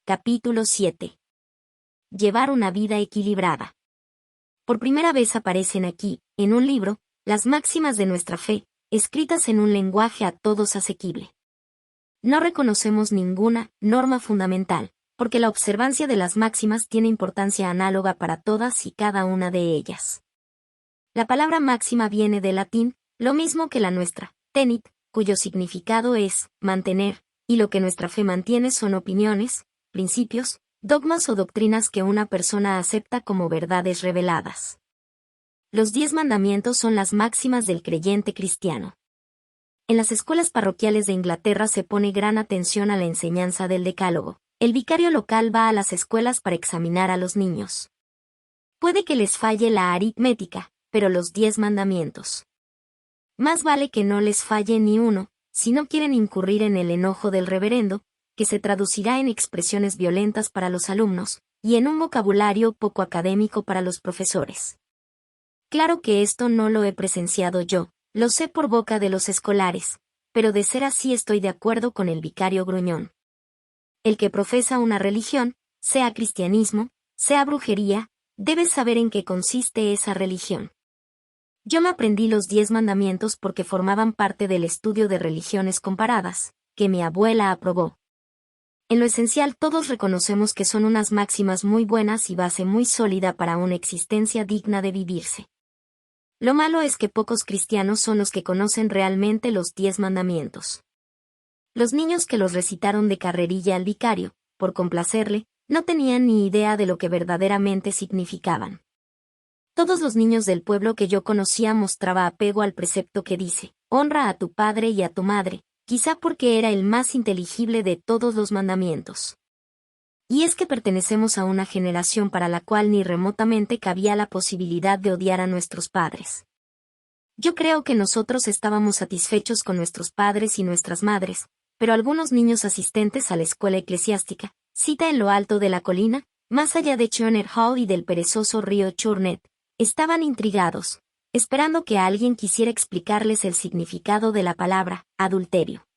Capítulo 7. Llevar una vida equilibrada. Por primera vez aparecen aquí, en un libro, las máximas de nuestra fe, escritas en un lenguaje a todos asequible. No reconocemos ninguna norma fundamental, porque la observancia de las máximas tiene importancia análoga para todas y cada una de ellas. La palabra máxima viene del latín, lo mismo que la nuestra, tenit, cuyo significado es mantener, y lo que nuestra fe mantiene son opiniones, principios, dogmas o doctrinas que una persona acepta como verdades reveladas. Los 10 mandamientos son las máximas del creyente cristiano. En las escuelas parroquiales de Inglaterra se pone gran atención a la enseñanza del decálogo. El vicario local va a las escuelas para examinar a los niños. Puede que les falle la aritmética, pero los 10 mandamientos. Más vale que no les falle ni uno, si no quieren incurrir en el enojo del reverendo, que se traducirá en expresiones violentas para los alumnos, y en un vocabulario poco académico para los profesores. Claro que esto no lo he presenciado yo, lo sé por boca de los escolares, pero de ser así estoy de acuerdo con el vicario gruñón. El que profesa una religión, sea cristianismo, sea brujería, debe saber en qué consiste esa religión. Yo me aprendí los 10 mandamientos porque formaban parte del estudio de religiones comparadas, que mi abuela aprobó. En lo esencial todos reconocemos que son unas máximas muy buenas y base muy sólida para una existencia digna de vivirse. Lo malo es que pocos cristianos son los que conocen realmente los 10 mandamientos. Los niños que los recitaron de carrerilla al vicario, por complacerle, no tenían ni idea de lo que verdaderamente significaban. Todos los niños del pueblo que yo conocía mostraba apego al precepto que dice, honra a tu padre y a tu madre, quizá porque era el más inteligible de todos los mandamientos. Y es que pertenecemos a una generación para la cual ni remotamente cabía la posibilidad de odiar a nuestros padres. Yo creo que nosotros estábamos satisfechos con nuestros padres y nuestras madres, pero algunos niños asistentes a la escuela eclesiástica, cita en lo alto de la colina, más allá de Churner Hall y del perezoso río Churnet, estaban intrigados, esperando que alguien quisiera explicarles el significado de la palabra adulterio.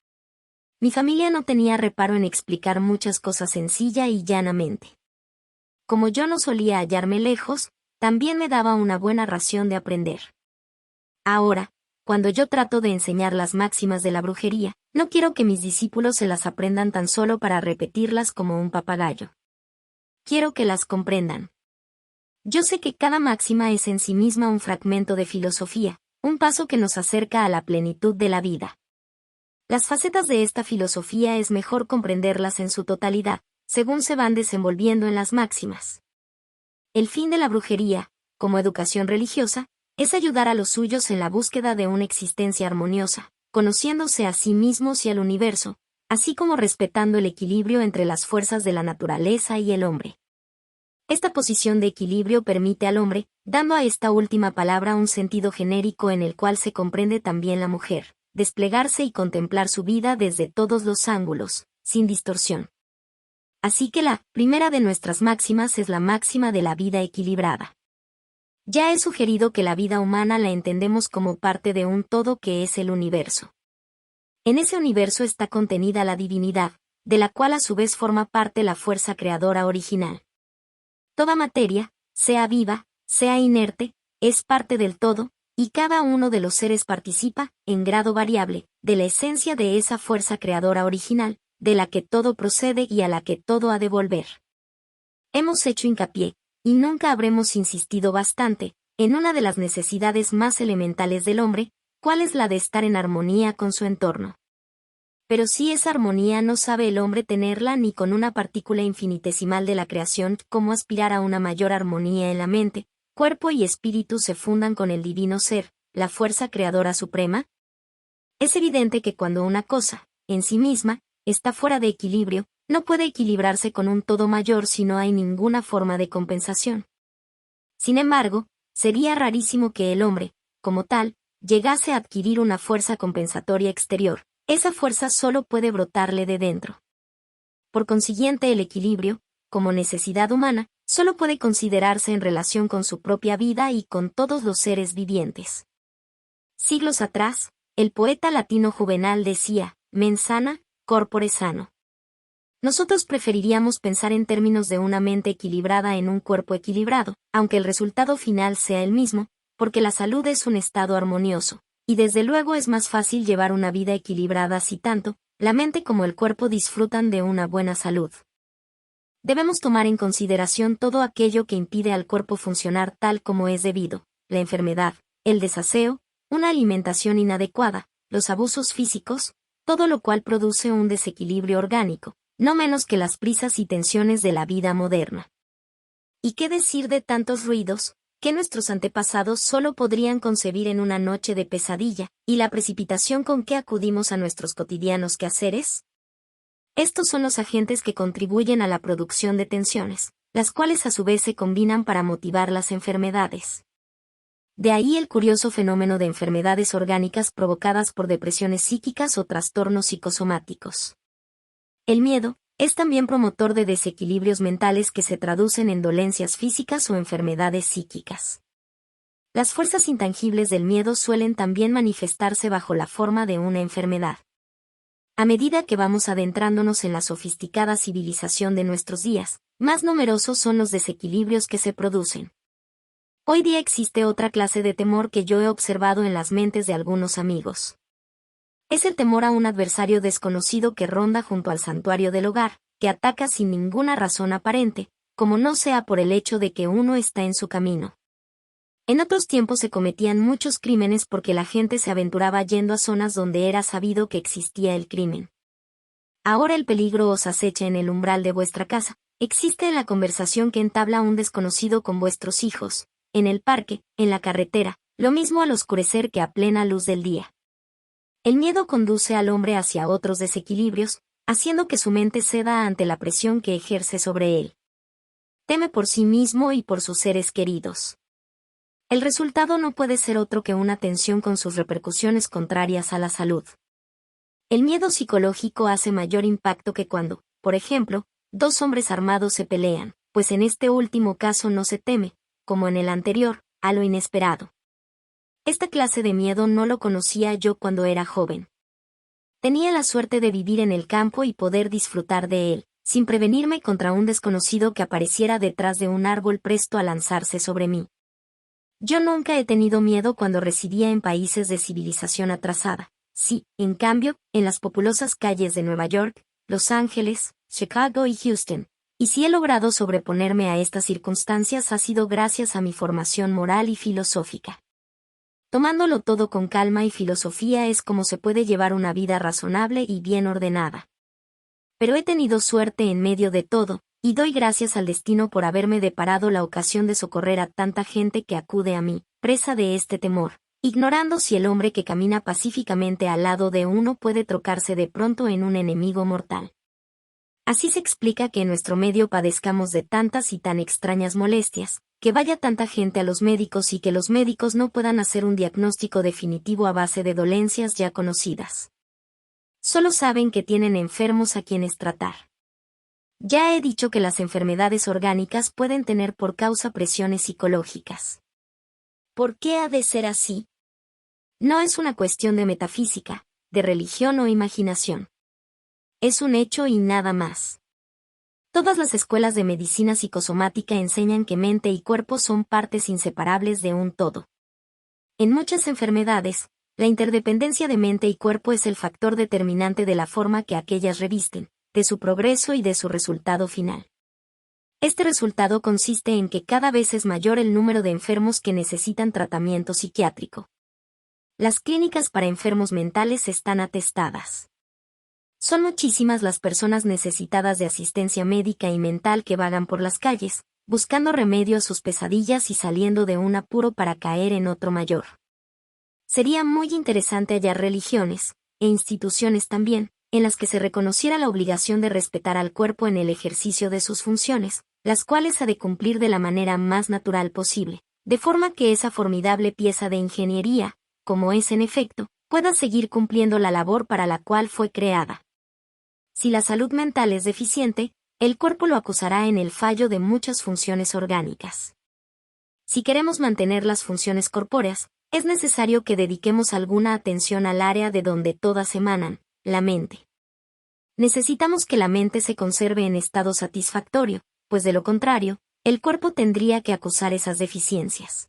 Mi familia no tenía reparo en explicar muchas cosas sencilla y llanamente. Como yo no solía hallarme lejos, también me daba una buena ración de aprender. Ahora, cuando yo trato de enseñar las máximas de la brujería, no quiero que mis discípulos se las aprendan tan solo para repetirlas como un papagayo. Quiero que las comprendan. Yo sé que cada máxima es en sí misma un fragmento de filosofía, un paso que nos acerca a la plenitud de la vida. Las facetas de esta filosofía es mejor comprenderlas en su totalidad, según se van desenvolviendo en las máximas. El fin de la brujería, como educación religiosa, es ayudar a los suyos en la búsqueda de una existencia armoniosa, conociéndose a sí mismos y al universo, así como respetando el equilibrio entre las fuerzas de la naturaleza y el hombre. Esta posición de equilibrio permite al hombre, dando a esta última palabra un sentido genérico en el cual se comprende también la mujer, desplegarse y contemplar su vida desde todos los ángulos, sin distorsión. Así que la primera de nuestras máximas es la máxima de la vida equilibrada. Ya he sugerido que la vida humana la entendemos como parte de un todo que es el universo. En ese universo está contenida la divinidad, de la cual a su vez forma parte la fuerza creadora original. Toda materia, sea viva, sea inerte, es parte del todo, y cada uno de los seres participa, en grado variable, de la esencia de esa fuerza creadora original, de la que todo procede y a la que todo ha de volver. Hemos hecho hincapié, y nunca habremos insistido bastante, en una de las necesidades más elementales del hombre, cuál es la de estar en armonía con su entorno. Pero si esa armonía no sabe el hombre tenerla ni con una partícula infinitesimal de la creación, ¿cómo aspirar a una mayor armonía en la mente, cuerpo y espíritu se fundan con el divino ser, la fuerza creadora suprema? Es evidente que cuando una cosa, en sí misma, está fuera de equilibrio, no puede equilibrarse con un todo mayor si no hay ninguna forma de compensación. Sin embargo, sería rarísimo que el hombre, como tal, llegase a adquirir una fuerza compensatoria exterior. Esa fuerza solo puede brotarle de dentro. Por consiguiente, el equilibrio, como necesidad humana, solo puede considerarse en relación con su propia vida y con todos los seres vivientes. Siglos atrás, el poeta latino Juvenal decía, mens sana, corpore sano. Nosotros preferiríamos pensar en términos de una mente equilibrada en un cuerpo equilibrado, aunque el resultado final sea el mismo, porque la salud es un estado armonioso, y desde luego es más fácil llevar una vida equilibrada si tanto la mente como el cuerpo disfrutan de una buena salud. Debemos tomar en consideración todo aquello que impide al cuerpo funcionar tal como es debido: la enfermedad, el desaseo, una alimentación inadecuada, los abusos físicos, todo lo cual produce un desequilibrio orgánico, no menos que las prisas y tensiones de la vida moderna. ¿Y qué decir de tantos ruidos, que nuestros antepasados solo podrían concebir en una noche de pesadilla, y la precipitación con que acudimos a nuestros cotidianos quehaceres? Estos son los agentes que contribuyen a la producción de tensiones, las cuales a su vez se combinan para motivar las enfermedades. De ahí el curioso fenómeno de enfermedades orgánicas provocadas por depresiones psíquicas o trastornos psicosomáticos. El miedo es también promotor de desequilibrios mentales que se traducen en dolencias físicas o enfermedades psíquicas. Las fuerzas intangibles del miedo suelen también manifestarse bajo la forma de una enfermedad. A medida que vamos adentrándonos en la sofisticada civilización de nuestros días, más numerosos son los desequilibrios que se producen. Hoy día existe otra clase de temor que yo he observado en las mentes de algunos amigos. Es el temor a un adversario desconocido que ronda junto al santuario del hogar, que ataca sin ninguna razón aparente, como no sea por el hecho de que uno está en su camino. En otros tiempos se cometían muchos crímenes porque la gente se aventuraba yendo a zonas donde era sabido que existía el crimen. Ahora el peligro os acecha en el umbral de vuestra casa, existe en la conversación que entabla un desconocido con vuestros hijos, en el parque, en la carretera, lo mismo al oscurecer que a plena luz del día. El miedo conduce al hombre hacia otros desequilibrios, haciendo que su mente ceda ante la presión que ejerce sobre él. Teme por sí mismo y por sus seres queridos. El resultado no puede ser otro que una tensión con sus repercusiones contrarias a la salud. El miedo psicológico hace mayor impacto que cuando, por ejemplo, dos hombres armados se pelean, pues en este último caso no se teme, como en el anterior, a lo inesperado. Esta clase de miedo no lo conocía yo cuando era joven. Tenía la suerte de vivir en el campo y poder disfrutar de él, sin prevenirme contra un desconocido que apareciera detrás de un árbol presto a lanzarse sobre mí. Yo nunca he tenido miedo cuando residía en países de civilización atrasada. Sí, en cambio, en las populosas calles de Nueva York, Los Ángeles, Chicago y Houston. Y si he logrado sobreponerme a estas circunstancias ha sido gracias a mi formación moral y filosófica. Tomándolo todo con calma y filosofía es como se puede llevar una vida razonable y bien ordenada. Pero he tenido suerte en medio de todo, y doy gracias al destino por haberme deparado la ocasión de socorrer a tanta gente que acude a mí, presa de este temor, ignorando si el hombre que camina pacíficamente al lado de uno puede trocarse de pronto en un enemigo mortal. Así se explica que en nuestro medio padezcamos de tantas y tan extrañas molestias, que vaya tanta gente a los médicos y que los médicos no puedan hacer un diagnóstico definitivo a base de dolencias ya conocidas. Solo saben que tienen enfermos a quienes tratar. Ya he dicho que las enfermedades orgánicas pueden tener por causa presiones psicológicas. ¿Por qué ha de ser así? No es una cuestión de metafísica, de religión o imaginación. Es un hecho y nada más. Todas las escuelas de medicina psicosomática enseñan que mente y cuerpo son partes inseparables de un todo. En muchas enfermedades, la interdependencia de mente y cuerpo es el factor determinante de la forma que aquellas revisten, de su progreso y de su resultado final. Este resultado consiste en que cada vez es mayor el número de enfermos que necesitan tratamiento psiquiátrico. Las clínicas para enfermos mentales están atestadas. Son muchísimas las personas necesitadas de asistencia médica y mental que vagan por las calles, buscando remedio a sus pesadillas y saliendo de un apuro para caer en otro mayor. Sería muy interesante hallar religiones, e instituciones también, en las que se reconociera la obligación de respetar al cuerpo en el ejercicio de sus funciones, las cuales ha de cumplir de la manera más natural posible, de forma que esa formidable pieza de ingeniería, como es en efecto, pueda seguir cumpliendo la labor para la cual fue creada. Si la salud mental es deficiente, el cuerpo lo acusará en el fallo de muchas funciones orgánicas. Si queremos mantener las funciones corpóreas, es necesario que dediquemos alguna atención al área de donde todas emanan, la mente. Necesitamos que la mente se conserve en estado satisfactorio, pues de lo contrario, el cuerpo tendría que acusar esas deficiencias.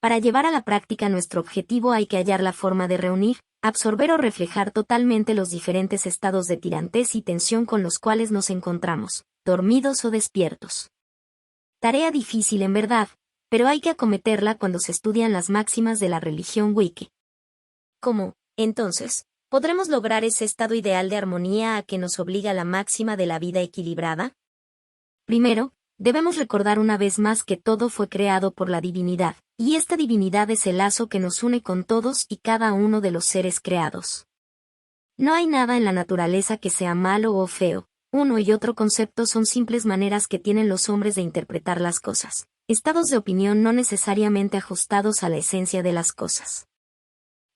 Para llevar a la práctica nuestro objetivo hay que hallar la forma de reunir, absorber o reflejar totalmente los diferentes estados de tirantez y tensión con los cuales nos encontramos, dormidos o despiertos. Tarea difícil en verdad, pero hay que acometerla cuando se estudian las máximas de la religión Wicca. ¿Cómo, entonces, podremos lograr ese estado ideal de armonía a que nos obliga la máxima de la vida equilibrada? Primero, debemos recordar una vez más que todo fue creado por la divinidad, y esta divinidad es el lazo que nos une con todos y cada uno de los seres creados. No hay nada en la naturaleza que sea malo o feo, uno y otro concepto son simples maneras que tienen los hombres de interpretar las cosas, estados de opinión no necesariamente ajustados a la esencia de las cosas.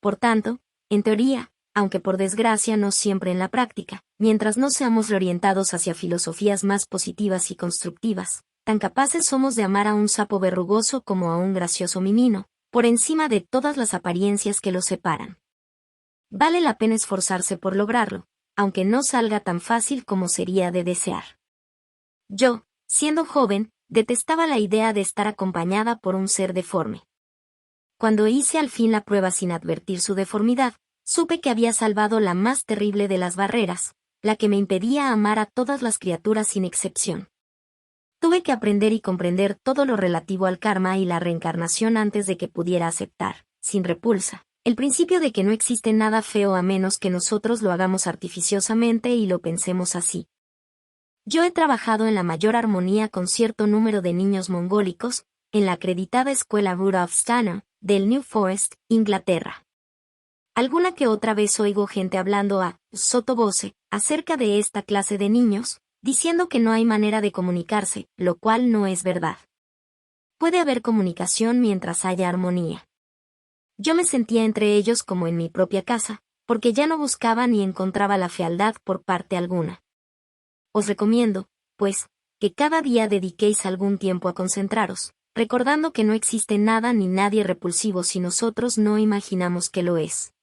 Por tanto, en teoría, aunque por desgracia no siempre en la práctica, mientras no seamos reorientados hacia filosofías más positivas y constructivas, tan capaces somos de amar a un sapo verrugoso como a un gracioso mimino, por encima de todas las apariencias que los separan. Vale la pena esforzarse por lograrlo, aunque no salga tan fácil como sería de desear. Yo, siendo joven, detestaba la idea de estar acompañada por un ser deforme. Cuando hice al fin la prueba sin advertir su deformidad, supe que había salvado la más terrible de las barreras, la que me impedía amar a todas las criaturas sin excepción. Tuve que aprender y comprender todo lo relativo al karma y la reencarnación antes de que pudiera aceptar, sin repulsa, el principio de que no existe nada feo a menos que nosotros lo hagamos artificiosamente y lo pensemos así. Yo he trabajado en la mayor armonía con cierto número de niños mongólicos, en la acreditada escuela Rudolf Steiner, del New Forest, Inglaterra. Alguna que otra vez oigo gente hablando a sotto voce acerca de esta clase de niños, diciendo que no hay manera de comunicarse, lo cual no es verdad. Puede haber comunicación mientras haya armonía. Yo me sentía entre ellos como en mi propia casa, porque ya no buscaba ni encontraba la fealdad por parte alguna. Os recomiendo, pues, que cada día dediquéis algún tiempo a concentraros, recordando que no existe nada ni nadie repulsivo si nosotros no imaginamos que lo es.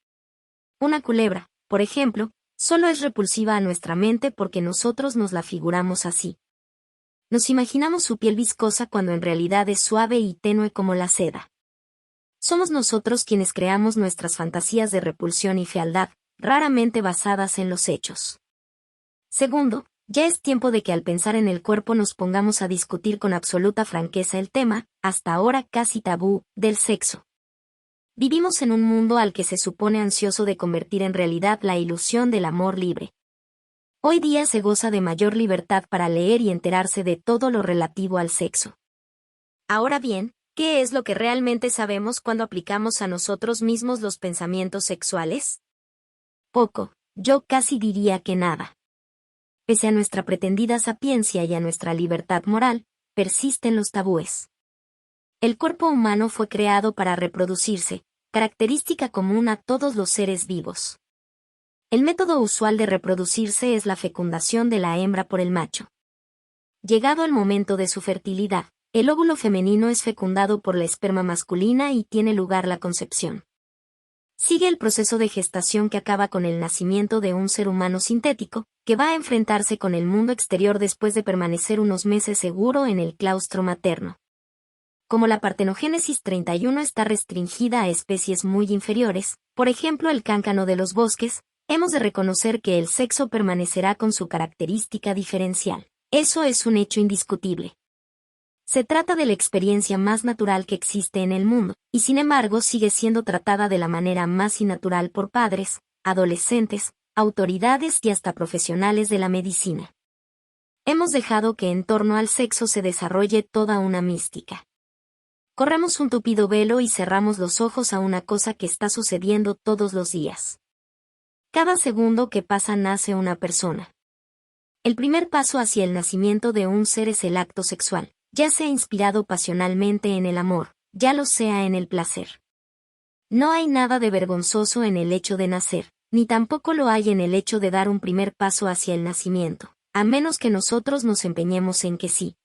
Una culebra, por ejemplo, solo es repulsiva a nuestra mente porque nosotros nos la figuramos así. Nos imaginamos su piel viscosa cuando en realidad es suave y tenue como la seda. Somos nosotros quienes creamos nuestras fantasías de repulsión y fealdad, raramente basadas en los hechos. Segundo, ya es tiempo de que al pensar en el cuerpo nos pongamos a discutir con absoluta franqueza el tema, hasta ahora casi tabú, del sexo. Vivimos en un mundo al que se supone ansioso de convertir en realidad la ilusión del amor libre. Hoy día se goza de mayor libertad para leer y enterarse de todo lo relativo al sexo. Ahora bien, ¿qué es lo que realmente sabemos cuando aplicamos a nosotros mismos los pensamientos sexuales? Poco, yo casi diría que nada. Pese a nuestra pretendida sapiencia y a nuestra libertad moral, persisten los tabúes. El cuerpo humano fue creado para reproducirse, característica común a todos los seres vivos. El método usual de reproducirse es la fecundación de la hembra por el macho. Llegado el momento de su fertilidad, el óvulo femenino es fecundado por la esperma masculina y tiene lugar la concepción. Sigue el proceso de gestación que acaba con el nacimiento de un ser humano sintético, que va a enfrentarse con el mundo exterior después de permanecer unos meses seguro en el claustro materno. Como la partenogénesis 31 está restringida a especies muy inferiores, por ejemplo el cáncano de los bosques, hemos de reconocer que el sexo permanecerá con su característica diferencial. Eso es un hecho indiscutible. Se trata de la experiencia más natural que existe en el mundo, y sin embargo sigue siendo tratada de la manera más innatural por padres, adolescentes, autoridades y hasta profesionales de la medicina. Hemos dejado que en torno al sexo se desarrolle toda una mística. Corremos un tupido velo y cerramos los ojos a una cosa que está sucediendo todos los días. Cada segundo que pasa nace una persona. El primer paso hacia el nacimiento de un ser es el acto sexual, ya sea inspirado pasionalmente en el amor, ya lo sea en el placer. No hay nada de vergonzoso en el hecho de nacer, ni tampoco lo hay en el hecho de dar un primer paso hacia el nacimiento, a menos que nosotros nos empeñemos en que sí.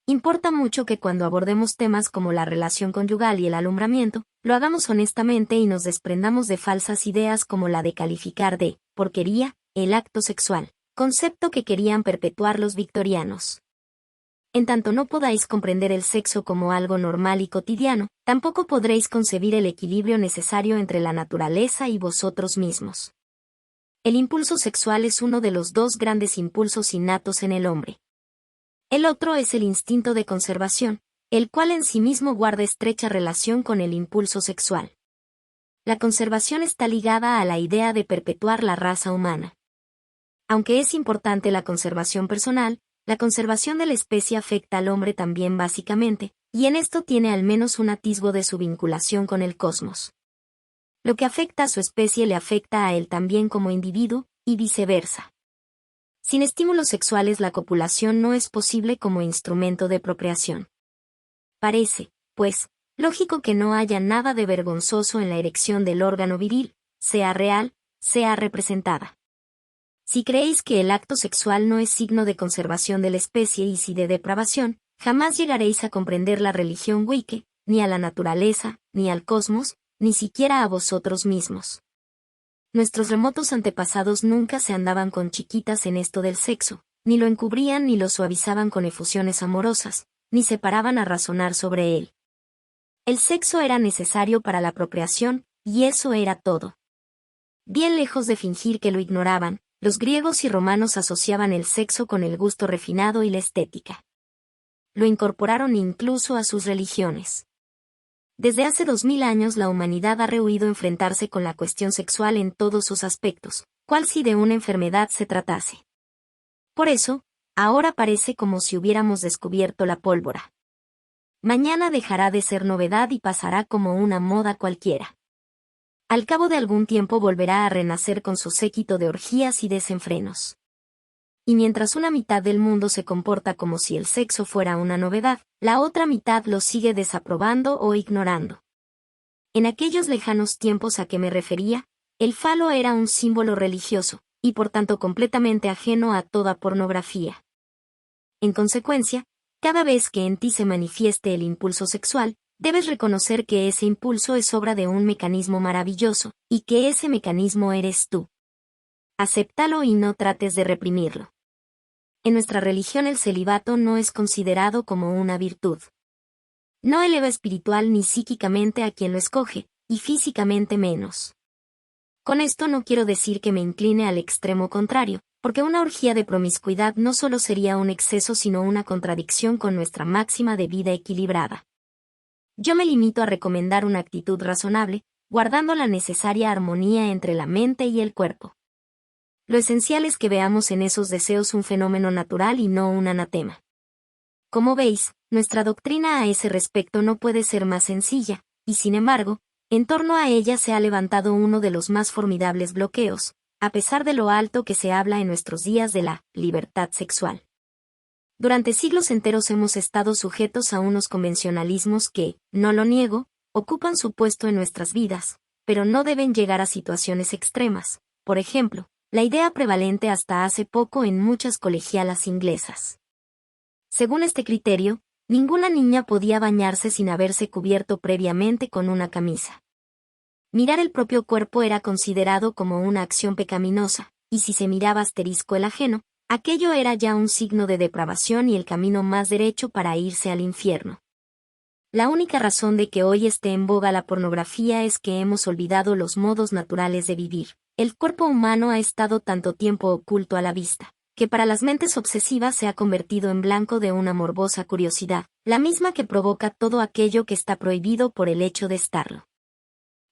Importa mucho que cuando abordemos temas como la relación conyugal y el alumbramiento, lo hagamos honestamente y nos desprendamos de falsas ideas como la de calificar de porquería el acto sexual, concepto que querían perpetuar los victorianos. En tanto no podáis comprender el sexo como algo normal y cotidiano, tampoco podréis concebir el equilibrio necesario entre la naturaleza y vosotros mismos. El impulso sexual es uno de los dos grandes impulsos innatos en el hombre. El otro es el instinto de conservación, el cual en sí mismo guarda estrecha relación con el impulso sexual. La conservación está ligada a la idea de perpetuar la raza humana. Aunque es importante la conservación personal, la conservación de la especie afecta al hombre también básicamente, y en esto tiene al menos un atisbo de su vinculación con el cosmos. Lo que afecta a su especie le afecta a él también como individuo, y viceversa. Sin estímulos sexuales la copulación no es posible como instrumento de procreación. Parece, pues, lógico que no haya nada de vergonzoso en la erección del órgano viril, sea real, sea representada. Si creéis que el acto sexual no es signo de conservación de la especie y sí de depravación, jamás llegaréis a comprender la religión Wicca, ni a la naturaleza, ni al cosmos, ni siquiera a vosotros mismos. Nuestros remotos antepasados nunca se andaban con chiquitas en esto del sexo, ni lo encubrían ni lo suavizaban con efusiones amorosas, ni se paraban a razonar sobre él. El sexo era necesario para la procreación, y eso era todo. Bien lejos de fingir que lo ignoraban, los griegos y romanos asociaban el sexo con el gusto refinado y la estética. Lo incorporaron incluso a sus religiones. Desde hace 2000 años la humanidad ha rehuido enfrentarse con la cuestión sexual en todos sus aspectos, cual si de una enfermedad se tratase. Por eso, ahora parece como si hubiéramos descubierto la pólvora. Mañana dejará de ser novedad y pasará como una moda cualquiera. Al cabo de algún tiempo volverá a renacer con su séquito de orgías y desenfrenos. Y mientras una mitad del mundo se comporta como si el sexo fuera una novedad, la otra mitad lo sigue desaprobando o ignorando. En aquellos lejanos tiempos a que me refería, el falo era un símbolo religioso, y por tanto completamente ajeno a toda pornografía. En consecuencia, cada vez que en ti se manifieste el impulso sexual, debes reconocer que ese impulso es obra de un mecanismo maravilloso, y que ese mecanismo eres tú. Acéptalo y no trates de reprimirlo. En nuestra religión el celibato no es considerado como una virtud. No eleva espiritual ni psíquicamente a quien lo escoge, y físicamente menos. Con esto no quiero decir que me incline al extremo contrario, porque una orgía de promiscuidad no solo sería un exceso sino una contradicción con nuestra máxima de vida equilibrada. Yo me limito a recomendar una actitud razonable, guardando la necesaria armonía entre la mente y el cuerpo. Lo esencial es que veamos en esos deseos un fenómeno natural y no un anatema. Como veis, nuestra doctrina a ese respecto no puede ser más sencilla, y sin embargo, en torno a ella se ha levantado uno de los más formidables bloqueos, a pesar de lo alto que se habla en nuestros días de la libertad sexual. Durante siglos enteros hemos estado sujetos a unos convencionalismos que, no lo niego, ocupan su puesto en nuestras vidas, pero no deben llegar a situaciones extremas. Por ejemplo, la idea prevalente hasta hace poco en muchas colegialas inglesas. Según este criterio, ninguna niña podía bañarse sin haberse cubierto previamente con una camisa. Mirar el propio cuerpo era considerado como una acción pecaminosa, y si se miraba asterisco el ajeno, aquello era ya un signo de depravación y el camino más derecho para irse al infierno. La única razón de que hoy esté en boga la pornografía es que hemos olvidado los modos naturales de vivir. El cuerpo humano ha estado tanto tiempo oculto a la vista, que para las mentes obsesivas se ha convertido en blanco de una morbosa curiosidad, la misma que provoca todo aquello que está prohibido por el hecho de estarlo.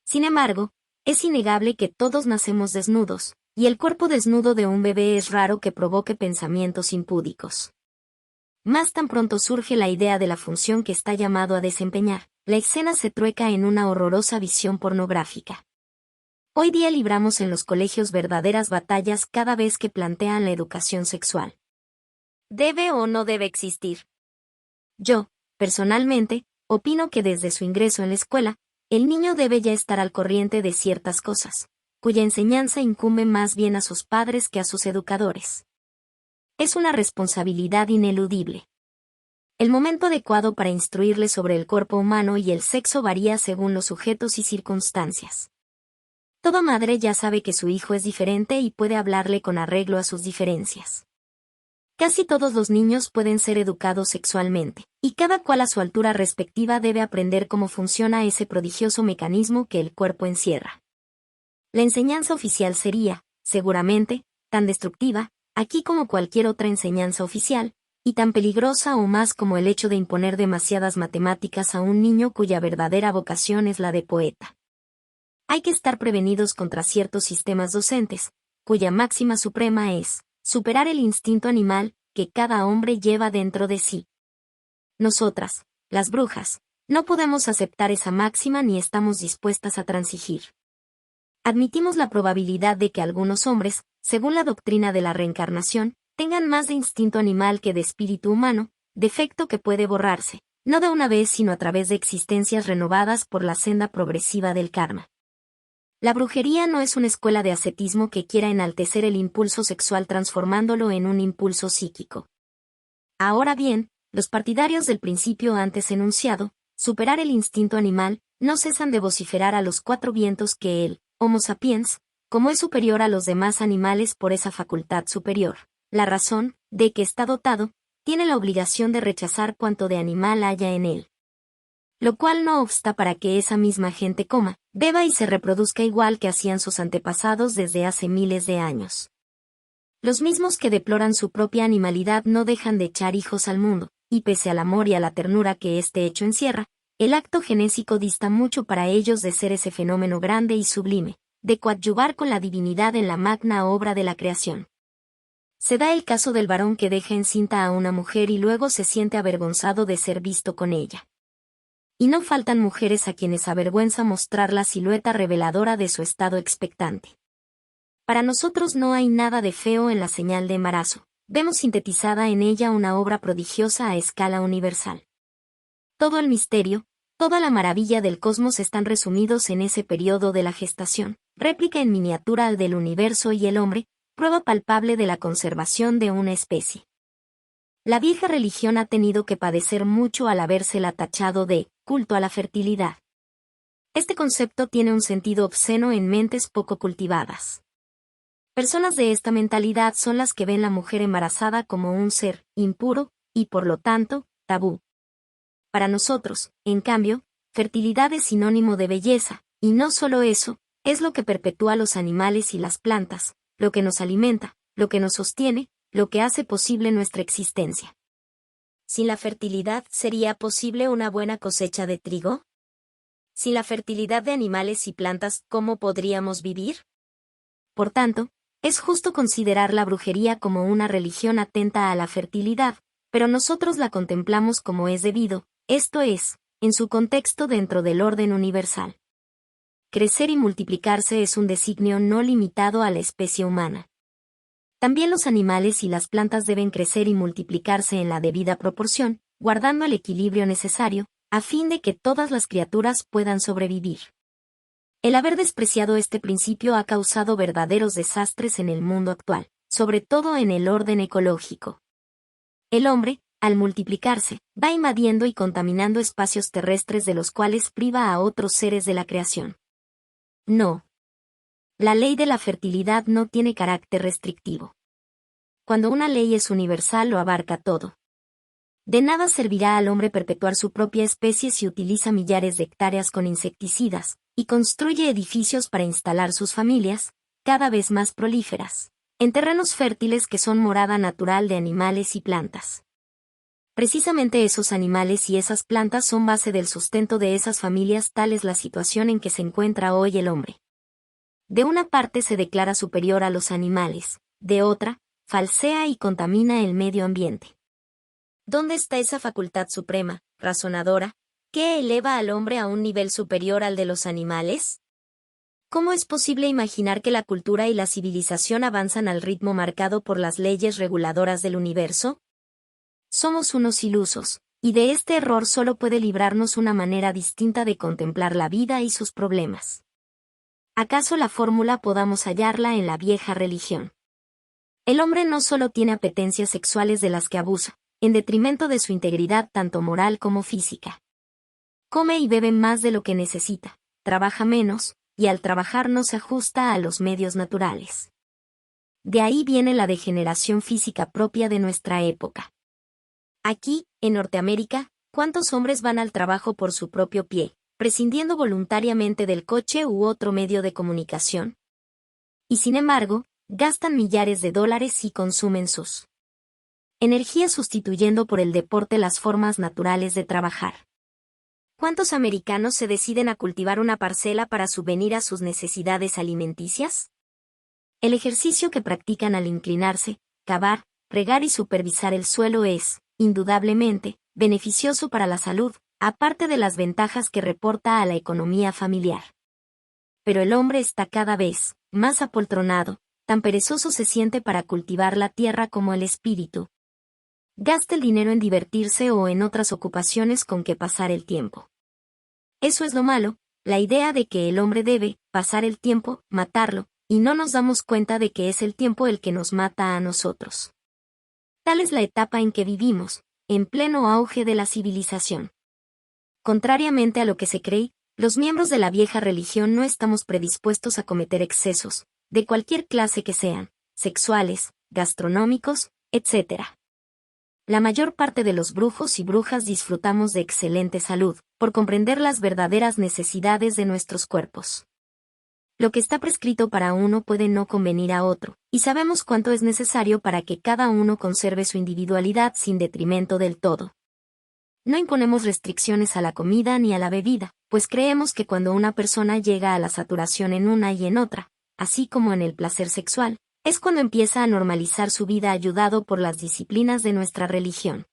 Sin embargo, es innegable que todos nacemos desnudos, y el cuerpo desnudo de un bebé es raro que provoque pensamientos impúdicos. Más tan pronto surge la idea de la función que está llamado a desempeñar, la escena se trueca en una horrorosa visión pornográfica. Hoy día libramos en los colegios verdaderas batallas cada vez que plantean la educación sexual. ¿Debe o no debe existir? Yo, personalmente, opino que desde su ingreso en la escuela, el niño debe ya estar al corriente de ciertas cosas, cuya enseñanza incumbe más bien a sus padres que a sus educadores. Es una responsabilidad ineludible. El momento adecuado para instruirle sobre el cuerpo humano y el sexo varía según los sujetos y circunstancias. Toda madre ya sabe que su hijo es diferente y puede hablarle con arreglo a sus diferencias. Casi todos los niños pueden ser educados sexualmente, y cada cual a su altura respectiva debe aprender cómo funciona ese prodigioso mecanismo que el cuerpo encierra. La enseñanza oficial sería, seguramente, tan destructiva, aquí como cualquier otra enseñanza oficial, y tan peligrosa o más como el hecho de imponer demasiadas matemáticas a un niño cuya verdadera vocación es la de poeta. Hay que estar prevenidos contra ciertos sistemas docentes, cuya máxima suprema es superar el instinto animal que cada hombre lleva dentro de sí. Nosotras, las brujas, no podemos aceptar esa máxima ni estamos dispuestas a transigir. Admitimos la probabilidad de que algunos hombres, según la doctrina de la reencarnación, tengan más de instinto animal que de espíritu humano, defecto que puede borrarse, no de una vez sino a través de existencias renovadas por la senda progresiva del karma. La brujería no es una escuela de ascetismo que quiera enaltecer el impulso sexual transformándolo en un impulso psíquico. Ahora bien, los partidarios del principio antes enunciado, superar el instinto animal, no cesan de vociferar a los cuatro vientos que el Homo sapiens, como es superior a los demás animales por esa facultad superior, la razón, de que está dotado, tiene la obligación de rechazar cuanto de animal haya en él. Lo cual no obsta para que esa misma gente coma, beba y se reproduzca igual que hacían sus antepasados desde hace miles de años. Los mismos que deploran su propia animalidad no dejan de echar hijos al mundo, y pese al amor y a la ternura que este hecho encierra, el acto genésico dista mucho para ellos de ser ese fenómeno grande y sublime, de coadyuvar con la divinidad en la magna obra de la creación. Se da el caso del varón que deja encinta a una mujer y luego se siente avergonzado de ser visto con ella. Y no faltan mujeres a quienes avergüenza mostrar la silueta reveladora de su estado expectante. Para nosotros no hay nada de feo en la señal de embarazo, vemos sintetizada en ella una obra prodigiosa a escala universal. Todo el misterio, toda la maravilla del cosmos están resumidos en ese periodo de la gestación, réplica en miniatura del universo y el hombre, prueba palpable de la conservación de una especie. La vieja religión ha tenido que padecer mucho al habérsela tachado de culto a la fertilidad. Este concepto tiene un sentido obsceno en mentes poco cultivadas. Personas de esta mentalidad son las que ven la mujer embarazada como un ser impuro, y por lo tanto, tabú. Para nosotros, en cambio, fertilidad es sinónimo de belleza, y no solo eso, es lo que perpetúa los animales y las plantas, lo que nos alimenta, lo que nos sostiene, lo que hace posible nuestra existencia. ¿Sin la fertilidad sería posible una buena cosecha de trigo? ¿Sin la fertilidad de animales y plantas, cómo podríamos vivir? Por tanto, es justo considerar la brujería como una religión atenta a la fertilidad, pero nosotros la contemplamos como es debido, esto es, en su contexto dentro del orden universal. Crecer y multiplicarse es un designio no limitado a la especie humana. También los animales y las plantas deben crecer y multiplicarse en la debida proporción, guardando el equilibrio necesario, a fin de que todas las criaturas puedan sobrevivir. El haber despreciado este principio ha causado verdaderos desastres en el mundo actual, sobre todo en el orden ecológico. El hombre, al multiplicarse, va invadiendo y contaminando espacios terrestres de los cuales priva a otros seres de la creación. No. La ley de la fertilidad no tiene carácter restrictivo. Cuando una ley es universal lo abarca todo. De nada servirá al hombre perpetuar su propia especie si utiliza millares de hectáreas con insecticidas, y construye edificios para instalar sus familias, cada vez más prolíferas, en terrenos fértiles que son morada natural de animales y plantas. Precisamente esos animales y esas plantas son base del sustento de esas familias, tal es la situación en que se encuentra hoy el hombre. De una parte se declara superior a los animales, de otra, falsea y contamina el medio ambiente. ¿Dónde está esa facultad suprema, razonadora, que eleva al hombre a un nivel superior al de los animales? ¿Cómo es posible imaginar que la cultura y la civilización avanzan al ritmo marcado por las leyes reguladoras del universo? Somos unos ilusos, y de este error solo puede librarnos una manera distinta de contemplar la vida y sus problemas. ¿Acaso la fórmula podamos hallarla en la vieja religión? El hombre no solo tiene apetencias sexuales de las que abusa, en detrimento de su integridad tanto moral como física. Come y bebe más de lo que necesita, trabaja menos, y al trabajar no se ajusta a los medios naturales. De ahí viene la degeneración física propia de nuestra época. Aquí, en Norteamérica, ¿cuántos hombres van al trabajo por su propio pie, prescindiendo voluntariamente del coche u otro medio de comunicación? Y sin embargo, gastan millares de dólares y consumen sus energías sustituyendo por el deporte las formas naturales de trabajar. ¿Cuántos americanos se deciden a cultivar una parcela para subvenir a sus necesidades alimenticias? El ejercicio que practican al inclinarse, cavar, regar y supervisar el suelo es, indudablemente, beneficioso para la salud, aparte de las ventajas que reporta a la economía familiar. Pero el hombre está cada vez más apoltronado, tan perezoso se siente para cultivar la tierra como el espíritu. Gasta el dinero en divertirse o en otras ocupaciones con que pasar el tiempo. Eso es lo malo, la idea de que el hombre debe pasar el tiempo, matarlo, y no nos damos cuenta de que es el tiempo el que nos mata a nosotros. Tal es la etapa en que vivimos, en pleno auge de la civilización. Contrariamente a lo que se cree, los miembros de la vieja religión no estamos predispuestos a cometer excesos, de cualquier clase que sean, sexuales, gastronómicos, etc. La mayor parte de los brujos y brujas disfrutamos de excelente salud, por comprender las verdaderas necesidades de nuestros cuerpos. Lo que está prescrito para uno puede no convenir a otro, y sabemos cuánto es necesario para que cada uno conserve su individualidad sin detrimento del todo. No imponemos restricciones a la comida ni a la bebida, pues creemos que cuando una persona llega a la saturación en una y en otra, así como en el placer sexual, es cuando empieza a normalizar su vida ayudado por las disciplinas de nuestra religión.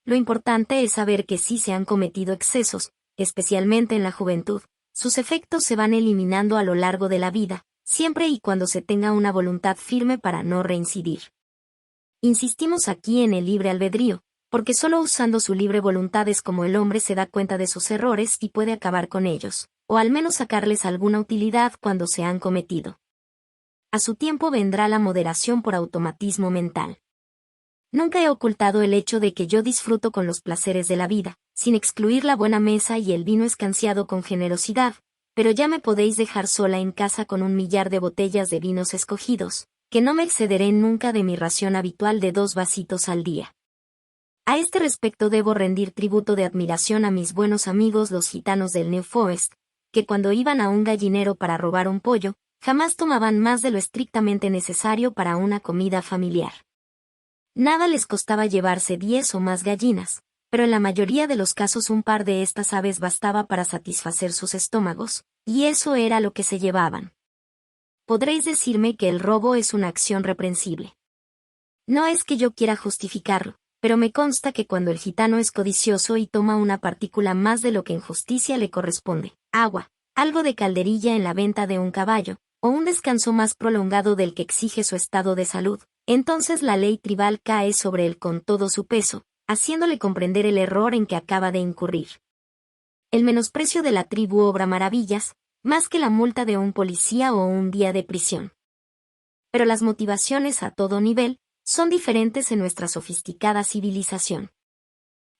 Lo importante es saber que si se han cometido excesos, especialmente en la juventud, sus efectos se van eliminando a lo largo de la vida, siempre y cuando se tenga una voluntad firme para no reincidir. Insistimos aquí en el libre albedrío, porque solo usando su libre voluntad es como el hombre se da cuenta de sus errores y puede acabar con ellos, o al menos sacarles alguna utilidad cuando se han cometido. A su tiempo vendrá la moderación por automatismo mental. Nunca he ocultado el hecho de que yo disfruto con los placeres de la vida, sin excluir la buena mesa y el vino escanciado con generosidad, pero ya me podéis dejar sola en casa con 1.000.000 de botellas de vinos escogidos, que no me excederé nunca de mi ración habitual de 2 vasitos al día. A este respecto debo rendir tributo de admiración a mis buenos amigos los gitanos del New Forest, que cuando iban a un gallinero para robar un pollo, jamás tomaban más de lo estrictamente necesario para una comida familiar. Nada les costaba llevarse 10 o más gallinas, pero en la mayoría de los casos un par de estas aves bastaba para satisfacer sus estómagos, y eso era lo que se llevaban. Podréis decirme que el robo es una acción reprensible. No es que yo quiera justificarlo, pero me consta que cuando el gitano es codicioso y toma una partícula más de lo que en justicia le corresponde, agua, algo de calderilla en la venta de un caballo, o un descanso más prolongado del que exige su estado de salud, entonces la ley tribal cae sobre él con todo su peso, haciéndole comprender el error en que acaba de incurrir. El menosprecio de la tribu obra maravillas, más que la multa de un policía o un día de prisión. Pero las motivaciones a todo nivel son diferentes en nuestra sofisticada civilización.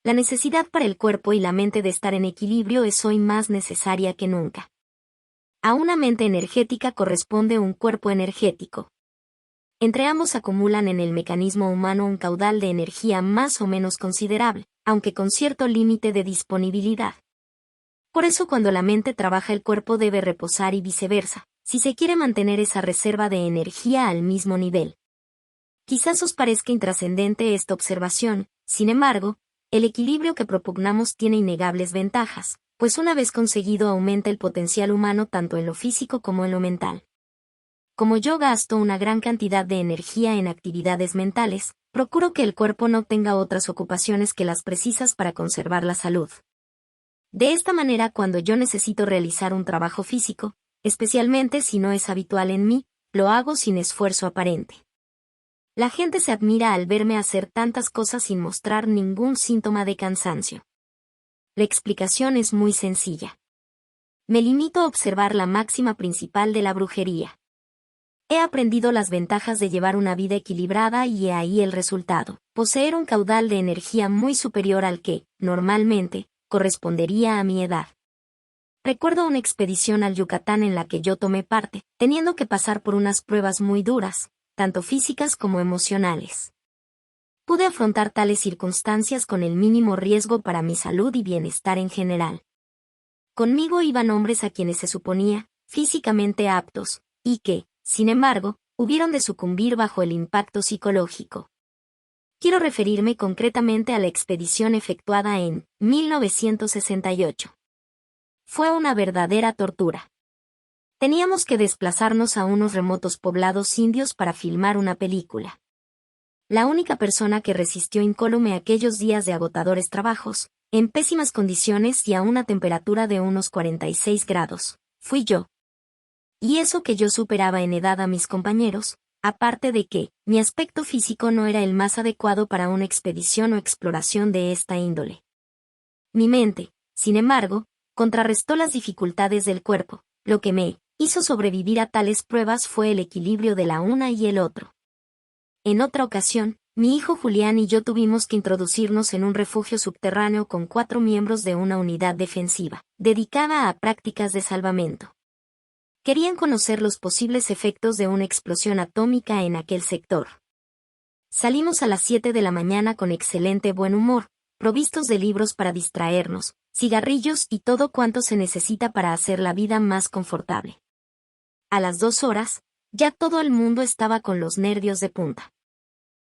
La necesidad para el cuerpo y la mente de estar en equilibrio es hoy más necesaria que nunca. A una mente energética corresponde un cuerpo energético. Entre ambos acumulan en el mecanismo humano un caudal de energía más o menos considerable, aunque con cierto límite de disponibilidad. Por eso cuando la mente trabaja el cuerpo debe reposar y viceversa, si se quiere mantener esa reserva de energía al mismo nivel. Quizás os parezca intrascendente esta observación, sin embargo, el equilibrio que propugnamos tiene innegables ventajas, pues una vez conseguido aumenta el potencial humano tanto en lo físico como en lo mental. Como yo gasto una gran cantidad de energía en actividades mentales, procuro que el cuerpo no tenga otras ocupaciones que las precisas para conservar la salud. De esta manera, cuando yo necesito realizar un trabajo físico, especialmente si no es habitual en mí, lo hago sin esfuerzo aparente. La gente se admira al verme hacer tantas cosas sin mostrar ningún síntoma de cansancio. La explicación es muy sencilla. Me limito a observar la máxima principal de la brujería. He aprendido las ventajas de llevar una vida equilibrada y he ahí el resultado: poseer un caudal de energía muy superior al que, normalmente, correspondería a mi edad. Recuerdo una expedición al Yucatán en la que yo tomé parte, teniendo que pasar por unas pruebas muy duras, tanto físicas como emocionales. Pude afrontar tales circunstancias con el mínimo riesgo para mi salud y bienestar en general. Conmigo iban hombres a quienes se suponía físicamente aptos, y que, sin embargo, hubieron de sucumbir bajo el impacto psicológico. Quiero referirme concretamente a la expedición efectuada en 1968. Fue una verdadera tortura. Teníamos que desplazarnos a unos remotos poblados indios para filmar una película. La única persona que resistió incólume aquellos días de agotadores trabajos, en pésimas condiciones y a una temperatura de unos 46 grados, fui yo. Y eso que yo superaba en edad a mis compañeros, aparte de que mi aspecto físico no era el más adecuado para una expedición o exploración de esta índole. Mi mente, sin embargo, contrarrestó las dificultades del cuerpo, lo que me hizo sobrevivir a tales pruebas fue el equilibrio de la una y el otro. En otra ocasión, mi hijo Julián y yo tuvimos que introducirnos en un refugio subterráneo con 4 miembros de una unidad defensiva, dedicada a prácticas de salvamento. Querían conocer los posibles efectos de una explosión atómica en aquel sector. Salimos a las 7 de la mañana con excelente buen humor, provistos de libros para distraernos, cigarrillos y todo cuanto se necesita para hacer la vida más confortable. A las 2 horas, ya todo el mundo estaba con los nervios de punta.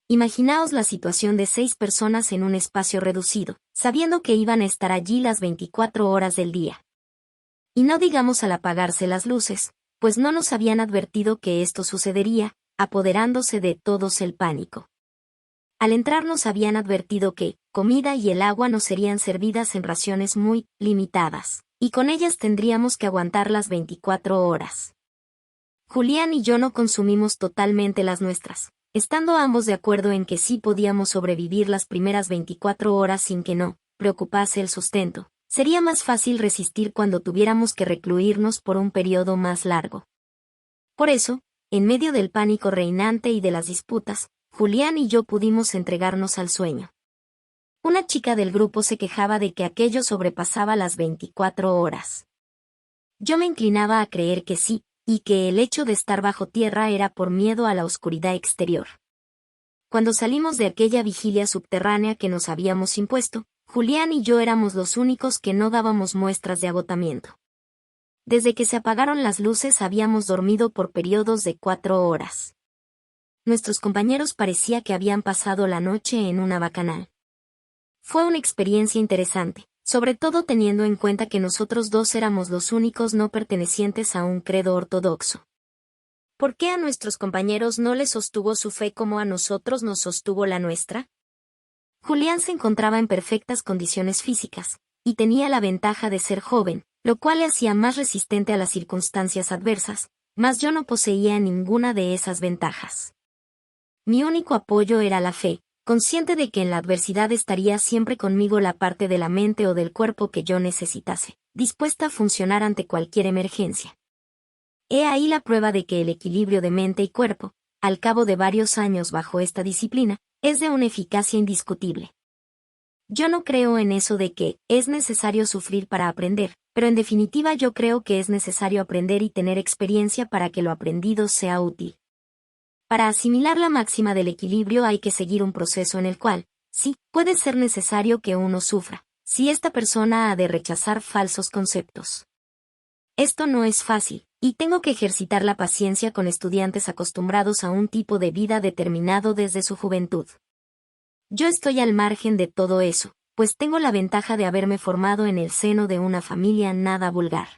Imaginaos la situación de 6 personas en un espacio reducido, sabiendo que iban a estar allí las 24 horas del día. Y no digamos al apagarse las luces, pues no nos habían advertido que esto sucedería, apoderándose de todos el pánico. Al entrar nos habían advertido que comida y el agua nos serían servidas en raciones muy limitadas, y con ellas tendríamos que aguantar las 24 horas. Julián y yo no consumimos totalmente las nuestras, estando ambos de acuerdo en que sí podíamos sobrevivir las primeras 24 horas sin que no preocupase el sustento. Sería más fácil resistir cuando tuviéramos que recluirnos por un periodo más largo. Por eso, en medio del pánico reinante y de las disputas, Julián y yo pudimos entregarnos al sueño. Una chica del grupo se quejaba de que aquello sobrepasaba las 24 horas. Yo me inclinaba a creer que sí, y que el hecho de estar bajo tierra era por miedo a la oscuridad exterior. Cuando salimos de aquella vigilia subterránea que nos habíamos impuesto, Julián y yo éramos los únicos que no dábamos muestras de agotamiento. Desde que se apagaron las luces habíamos dormido por periodos de 4 horas. Nuestros compañeros parecía que habían pasado la noche en una bacanal. Fue una experiencia interesante, sobre todo teniendo en cuenta que nosotros dos éramos los únicos no pertenecientes a un credo ortodoxo. ¿Por qué a nuestros compañeros no les sostuvo su fe como a nosotros nos sostuvo la nuestra? Julián se encontraba en perfectas condiciones físicas, y tenía la ventaja de ser joven, lo cual le hacía más resistente a las circunstancias adversas, mas yo no poseía ninguna de esas ventajas. Mi único apoyo era la fe, consciente de que en la adversidad estaría siempre conmigo la parte de la mente o del cuerpo que yo necesitase, dispuesta a funcionar ante cualquier emergencia. He ahí la prueba de que el equilibrio de mente y cuerpo, al cabo de varios años bajo esta disciplina, es de una eficacia indiscutible. Yo no creo en eso de que es necesario sufrir para aprender, pero en definitiva yo creo que es necesario aprender y tener experiencia para que lo aprendido sea útil. Para asimilar la máxima del equilibrio hay que seguir un proceso en el cual, sí, puede ser necesario que uno sufra, si esta persona ha de rechazar falsos conceptos. Esto no es fácil, y tengo que ejercitar la paciencia con estudiantes acostumbrados a un tipo de vida determinado desde su juventud. Yo estoy al margen de todo eso, pues tengo la ventaja de haberme formado en el seno de una familia nada vulgar.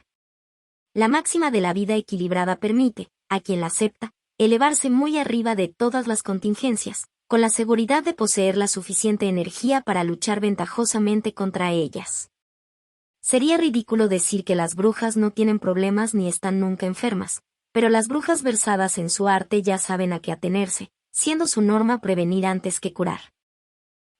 La máxima de la vida equilibrada permite, a quien la acepta, elevarse muy arriba de todas las contingencias, con la seguridad de poseer la suficiente energía para luchar ventajosamente contra ellas. Sería ridículo decir que las brujas no tienen problemas ni están nunca enfermas, pero las brujas versadas en su arte ya saben a qué atenerse, siendo su norma prevenir antes que curar.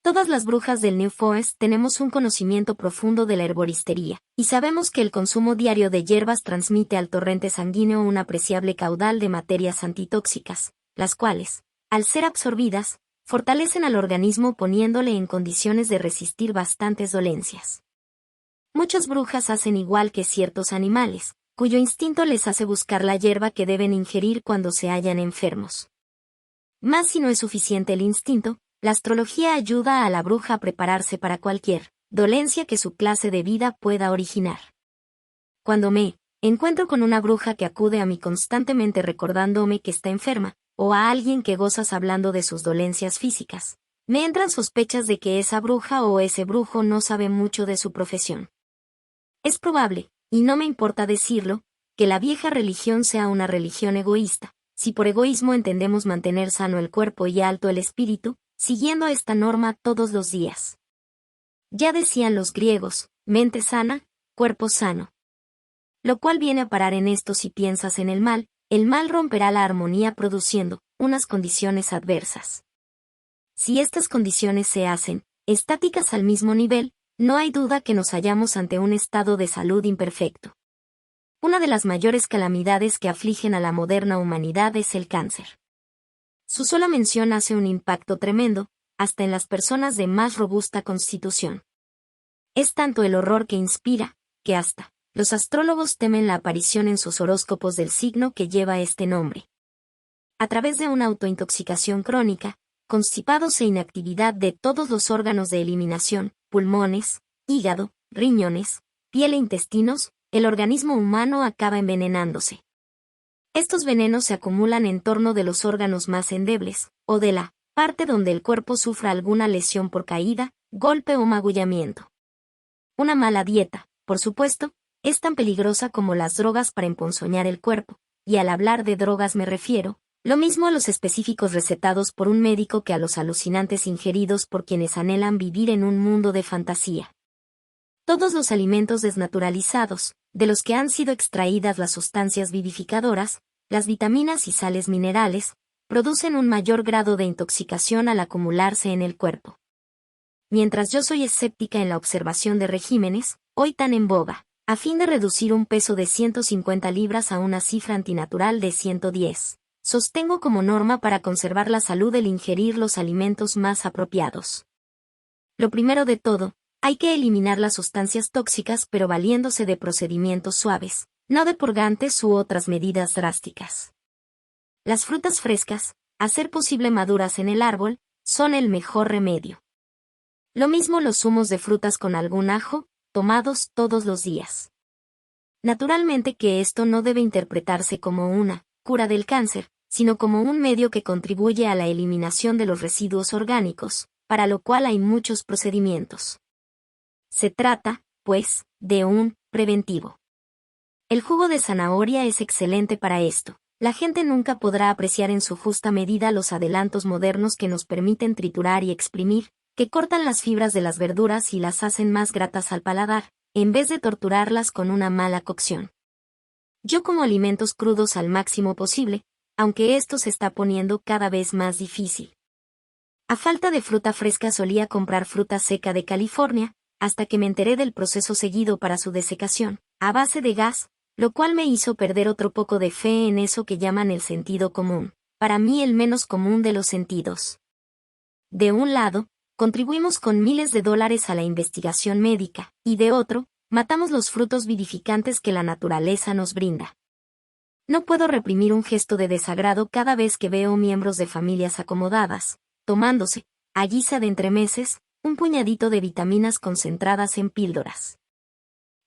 Todas las brujas del New Forest tenemos un conocimiento profundo de la herboristería, y sabemos que el consumo diario de hierbas transmite al torrente sanguíneo un apreciable caudal de materias antitóxicas, las cuales, al ser absorbidas, fortalecen al organismo poniéndole en condiciones de resistir bastantes dolencias. Muchas brujas hacen igual que ciertos animales, cuyo instinto les hace buscar la hierba que deben ingerir cuando se hallan enfermos. Más si no es suficiente el instinto, la astrología ayuda a la bruja a prepararse para cualquier dolencia que su clase de vida pueda originar. Cuando me encuentro con una bruja que acude a mí constantemente recordándome que está enferma, o a alguien que gozas hablando de sus dolencias físicas, me entran sospechas de que esa bruja o ese brujo no sabe mucho de su profesión. Es probable, y no me importa decirlo, que la vieja religión sea una religión egoísta, si por egoísmo entendemos mantener sano el cuerpo y alto el espíritu, siguiendo esta norma todos los días. Ya decían los griegos, mente sana, cuerpo sano. Lo cual viene a parar en esto: si piensas en el mal romperá la armonía produciendo unas condiciones adversas. Si estas condiciones se hacen estáticas al mismo nivel, no hay duda que nos hallamos ante un estado de salud imperfecto. Una de las mayores calamidades que afligen a la moderna humanidad es el cáncer. Su sola mención hace un impacto tremendo, hasta en las personas de más robusta constitución. Es tanto el horror que inspira, que hasta los astrólogos temen la aparición en sus horóscopos del signo que lleva este nombre. A través de una autointoxicación crónica, constipados e inactividad de todos los órganos de eliminación, pulmones, hígado, riñones, piel e intestinos, el organismo humano acaba envenenándose. Estos venenos se acumulan en torno de los órganos más endebles, o de la parte donde el cuerpo sufra alguna lesión por caída, golpe o magullamiento. Una mala dieta, por supuesto, es tan peligrosa como las drogas para emponzoñar el cuerpo, y al hablar de drogas me refiero, lo mismo a los específicos recetados por un médico que a los alucinantes ingeridos por quienes anhelan vivir en un mundo de fantasía. Todos los alimentos desnaturalizados, de los que han sido extraídas las sustancias vivificadoras, las vitaminas y sales minerales, producen un mayor grado de intoxicación al acumularse en el cuerpo. Mientras yo soy escéptica en la observación de regímenes, hoy tan en boga, a fin de reducir un peso de 150 libras a una cifra antinatural de 110, sostengo como norma para conservar la salud el ingerir los alimentos más apropiados. Lo primero de todo, hay que eliminar las sustancias tóxicas pero valiéndose de procedimientos suaves, no de purgantes u otras medidas drásticas. Las frutas frescas, a ser posible maduras en el árbol, son el mejor remedio. Lo mismo los zumos de frutas con algún ajo, tomados todos los días. Naturalmente que esto no debe interpretarse como una cura del cáncer, sino como un medio que contribuye a la eliminación de los residuos orgánicos, para lo cual hay muchos procedimientos. Se trata, pues, de un preventivo. El jugo de zanahoria es excelente para esto. La gente nunca podrá apreciar en su justa medida los adelantos modernos que nos permiten triturar y exprimir, que cortan las fibras de las verduras y las hacen más gratas al paladar, en vez de torturarlas con una mala cocción. Yo como alimentos crudos al máximo posible, aunque esto se está poniendo cada vez más difícil. A falta de fruta fresca solía comprar fruta seca de California, hasta que me enteré del proceso seguido para su desecación, a base de gas, lo cual me hizo perder otro poco de fe en eso que llaman el sentido común, para mí el menos común de los sentidos. De un lado, contribuimos con miles de dólares a la investigación médica, y de otro, matamos los frutos vivificantes que la naturaleza nos brinda. No puedo reprimir un gesto de desagrado cada vez que veo miembros de familias acomodadas, tomándose, a guisa de entremeses, un puñadito de vitaminas concentradas en píldoras.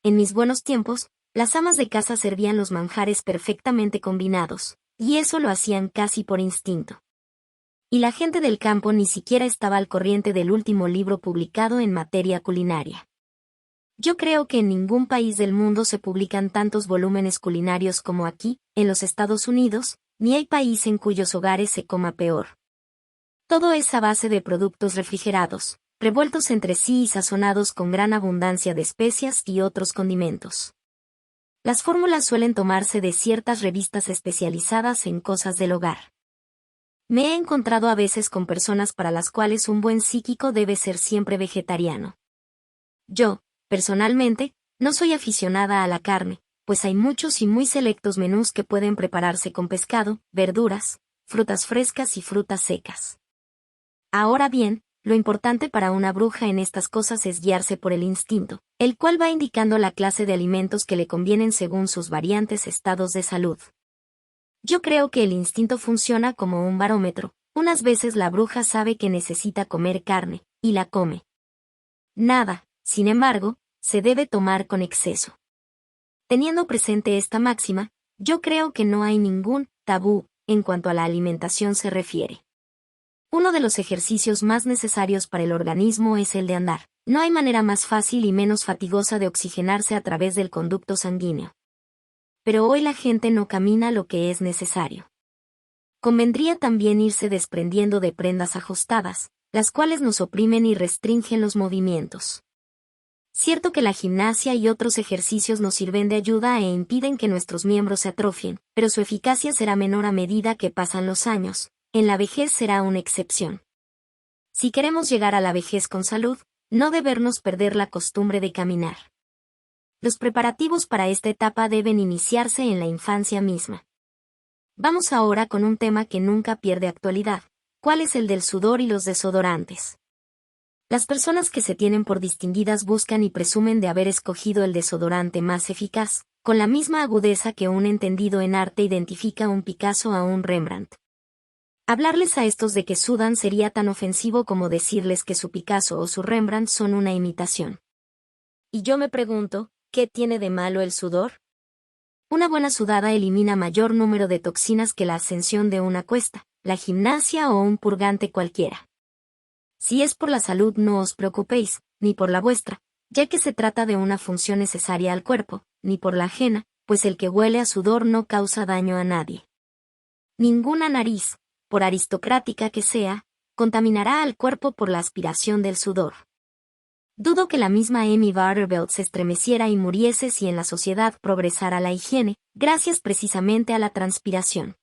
En mis buenos tiempos, las amas de casa servían los manjares perfectamente combinados, y eso lo hacían casi por instinto. Y la gente del campo ni siquiera estaba al corriente del último libro publicado en materia culinaria. Yo creo que en ningún país del mundo se publican tantos volúmenes culinarios como aquí, en los Estados Unidos, ni hay país en cuyos hogares se coma peor. Todo es a base de productos refrigerados, revueltos entre sí y sazonados con gran abundancia de especias y otros condimentos. Las fórmulas suelen tomarse de ciertas revistas especializadas en cosas del hogar. Me he encontrado a veces con personas para las cuales un buen psíquico debe ser siempre vegetariano. Yo, personalmente, no soy aficionada a la carne, pues hay muchos y muy selectos menús que pueden prepararse con pescado, verduras, frutas frescas y frutas secas. Ahora bien, lo importante para una bruja en estas cosas es guiarse por el instinto, el cual va indicando la clase de alimentos que le convienen según sus variantes estados de salud. Yo creo que el instinto funciona como un barómetro. Unas veces la bruja sabe que necesita comer carne, y la come. Nada, sin embargo, se debe tomar con exceso. Teniendo presente esta máxima, yo creo que no hay ningún tabú en cuanto a la alimentación se refiere. Uno de los ejercicios más necesarios para el organismo es el de andar. No hay manera más fácil y menos fatigosa de oxigenarse a través del conducto sanguíneo. Pero hoy la gente no camina lo que es necesario. Convendría también irse desprendiendo de prendas ajustadas, las cuales nos oprimen y restringen los movimientos. Cierto que la gimnasia y otros ejercicios nos sirven de ayuda e impiden que nuestros miembros se atrofien, pero su eficacia será menor a medida que pasan los años. En la vejez será una excepción. Si queremos llegar a la vejez con salud, no debernos perder la costumbre de caminar. Los preparativos para esta etapa deben iniciarse en la infancia misma. Vamos ahora con un tema que nunca pierde actualidad, ¿cuál es el del sudor y los desodorantes? Las personas que se tienen por distinguidas buscan y presumen de haber escogido el desodorante más eficaz, con la misma agudeza que un entendido en arte identifica un Picasso a un Rembrandt. Hablarles a estos de que sudan sería tan ofensivo como decirles que su Picasso o su Rembrandt son una imitación. Y yo me pregunto, ¿qué tiene de malo el sudor? Una buena sudada elimina mayor número de toxinas que la ascensión de una cuesta, la gimnasia o un purgante cualquiera. Si es por la salud no os preocupéis, ni por la vuestra, ya que se trata de una función necesaria al cuerpo, ni por la ajena, pues el que huele a sudor no causa daño a nadie. Ninguna nariz, por aristocrática que sea, contaminará al cuerpo por la aspiración del sudor. Dudo que la misma Amy Vanderbilt se estremeciera y muriese si en la sociedad progresara la higiene, gracias precisamente a la transpiración.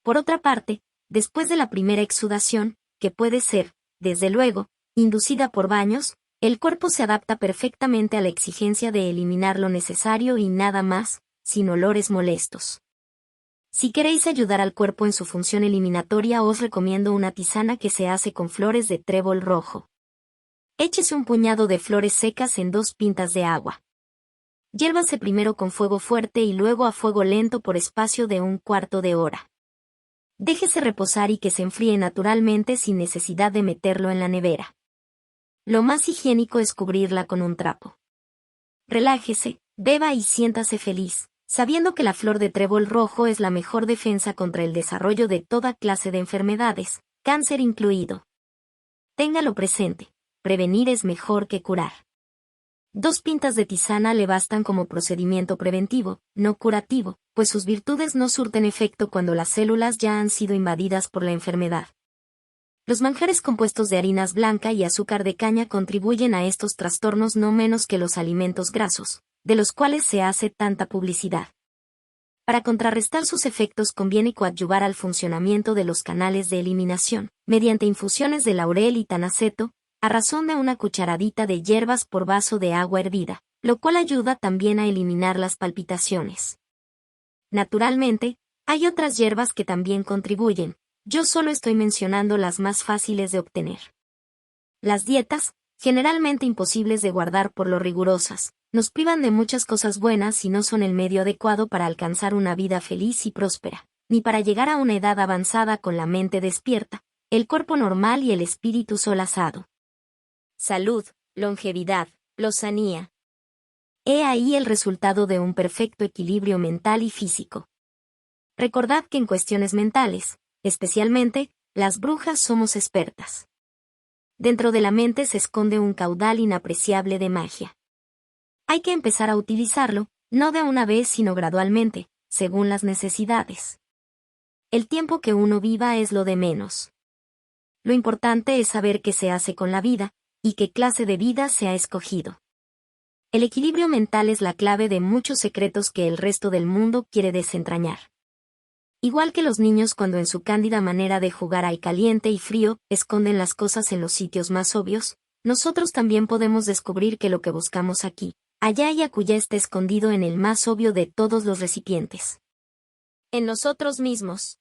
Por otra parte, después de la primera exudación, que puede ser, desde luego, inducida por baños, el cuerpo se adapta perfectamente a la exigencia de eliminar lo necesario y nada más, sin olores molestos. Si queréis ayudar al cuerpo en su función eliminatoria os recomiendo una tisana que se hace con flores de trébol rojo. Échese un puñado de flores secas en 2 pintas de agua. Hiérvase primero con fuego fuerte y luego a fuego lento por espacio de 1/4 de hora. Déjese reposar y que se enfríe naturalmente sin necesidad de meterlo en la nevera. Lo más higiénico es cubrirla con un trapo. Relájese, beba y siéntase feliz, sabiendo que la flor de trébol rojo es la mejor defensa contra el desarrollo de toda clase de enfermedades, cáncer incluido. Téngalo presente, prevenir es mejor que curar. 2 pintas de tisana le bastan como procedimiento preventivo, no curativo, pues sus virtudes no surten efecto cuando las células ya han sido invadidas por la enfermedad. Los manjares compuestos de harinas blanca y azúcar de caña contribuyen a estos trastornos no menos que los alimentos grasos, de los cuales se hace tanta publicidad. Para contrarrestar sus efectos conviene coadyuvar al funcionamiento de los canales de eliminación, mediante infusiones de laurel y tanaceto, a razón de una cucharadita de hierbas por vaso de agua hervida, lo cual ayuda también a eliminar las palpitaciones. Naturalmente, hay otras hierbas que también contribuyen, yo solo estoy mencionando las más fáciles de obtener. Las dietas, generalmente imposibles de guardar por lo rigurosas, nos privan de muchas cosas buenas y no son el medio adecuado para alcanzar una vida feliz y próspera, ni para llegar a una edad avanzada con la mente despierta, el cuerpo normal y el espíritu solazado. Salud, longevidad, lozanía. He ahí el resultado de un perfecto equilibrio mental y físico. Recordad que en cuestiones mentales, especialmente, las brujas somos expertas. Dentro de la mente se esconde un caudal inapreciable de magia. Hay que empezar a utilizarlo, no de una vez sino gradualmente, según las necesidades. El tiempo que uno viva es lo de menos. Lo importante es saber qué se hace con la vida, y qué clase de vida se ha escogido. El equilibrio mental es la clave de muchos secretos que el resto del mundo quiere desentrañar. Igual que los niños cuando en su cándida manera de jugar al caliente y frío, esconden las cosas en los sitios más obvios, nosotros también podemos descubrir que lo que buscamos aquí, allá y acullá está escondido en el más obvio de todos los recipientes. En nosotros mismos.